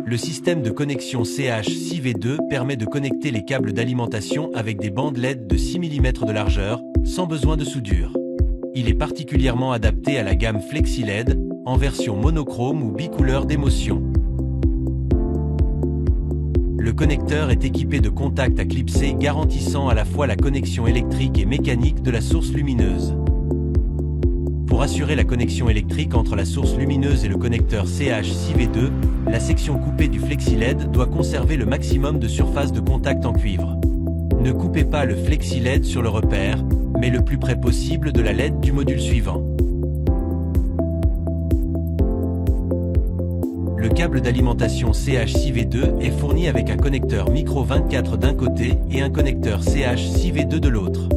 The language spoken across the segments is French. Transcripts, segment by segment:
Le système de connexion CH6V2 permet de connecter les câbles d'alimentation avec des bandes LED de 6 mm de largeur, sans besoin de soudure. Il est particulièrement adapté à la gamme FlexiLED, en version monochrome ou bicouleur d'émotion. Le connecteur est équipé de contacts à clipser garantissant à la fois la connexion électrique et mécanique de la source lumineuse. Pour assurer la connexion électrique entre la source lumineuse et le connecteur CH6V2, la section coupée du FlexiLED doit conserver le maximum de surface de contact en cuivre. Ne coupez pas le FlexiLED sur le repère, mais le plus près possible de la LED du module suivant. Le câble d'alimentation CH6V2 est fourni avec un connecteur micro 24 d'un côté et un connecteur CH6V2 de l'autre.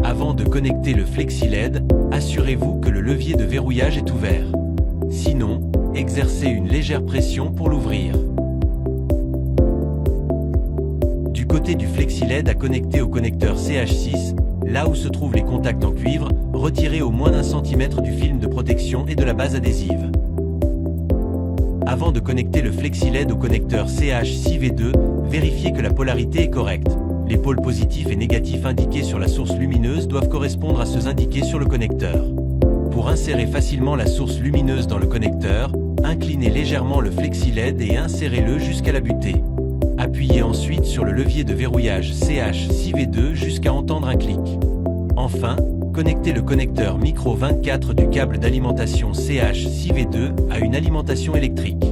Avant de connecter le FlexiLED, assurez-vous que le levier de verrouillage est ouvert. Sinon, exercez une légère pression pour l'ouvrir. Du côté du FlexiLED à connecter au connecteur CH6, là où se trouvent les contacts en cuivre, retirez au moins d'1 cm du film de protection et de la base adhésive. Avant de connecter le FlexiLED au connecteur CH6V2, vérifiez que la polarité est correcte. Les pôles positifs et négatifs indiqués sur la source lumineuse doivent correspondre à ceux indiqués sur le connecteur. Pour insérer facilement la source lumineuse dans le connecteur, inclinez légèrement le FlexiLED et insérez-le jusqu'à la butée. Appuyez ensuite sur le levier de verrouillage CH6V2 jusqu'à entendre un clic. Enfin, connectez le connecteur micro 24 du câble d'alimentation CH6V2 à une alimentation électrique.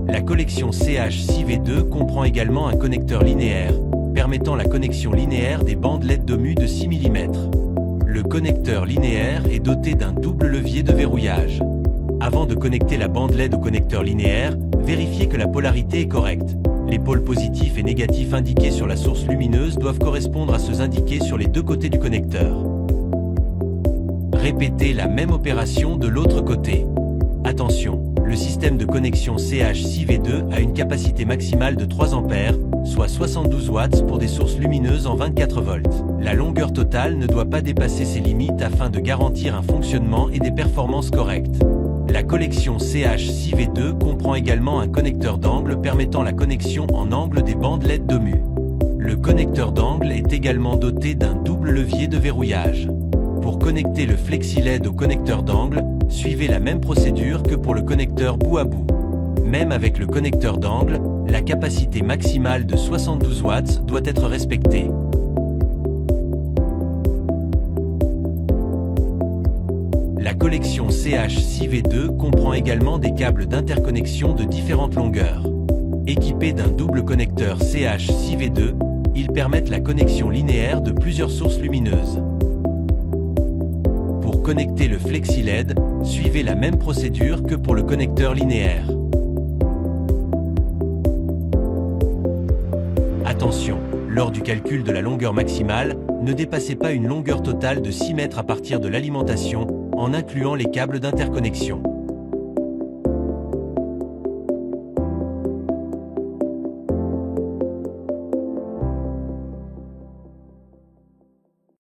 La collection CH6V2 comprend également un connecteur linéaire, permettant la connexion linéaire des bandes LED DOMU de 6 mm. Le connecteur linéaire est doté d'un double levier de verrouillage. Avant de connecter la bande LED au connecteur linéaire, vérifiez que la polarité est correcte. Les pôles positifs et négatifs indiqués sur la source lumineuse doivent correspondre à ceux indiqués sur les deux côtés du connecteur. Répétez la même opération de l'autre côté. Attention, le système de connexion CH6V2 a une capacité maximale de 3 A, soit 72 watts pour des sources lumineuses en 24 volts. La longueur totale ne doit pas dépasser ces limites afin de garantir un fonctionnement et des performances correctes. La collection CH6V2 comprend également un connecteur d'angle permettant la connexion en angle des bandes LED DOMU. Le connecteur d'angle est également doté d'un double levier de verrouillage. Pour connecter le FlexiLED au connecteur d'angle, suivez la même procédure que pour le connecteur bout à bout. Même avec le connecteur d'angle, la capacité maximale de 72 watts doit être respectée. La collection CH6V2 comprend également des câbles d'interconnexion de différentes longueurs. Équipés d'un double connecteur CH6V2, ils permettent la connexion linéaire de plusieurs sources lumineuses. Pour connecter le FlexiLED, suivez la même procédure que pour le connecteur linéaire. Attention, lors du calcul de la longueur maximale, ne dépassez pas une longueur totale de 6 mètres à partir de l'alimentation, en incluant les câbles d'interconnexion.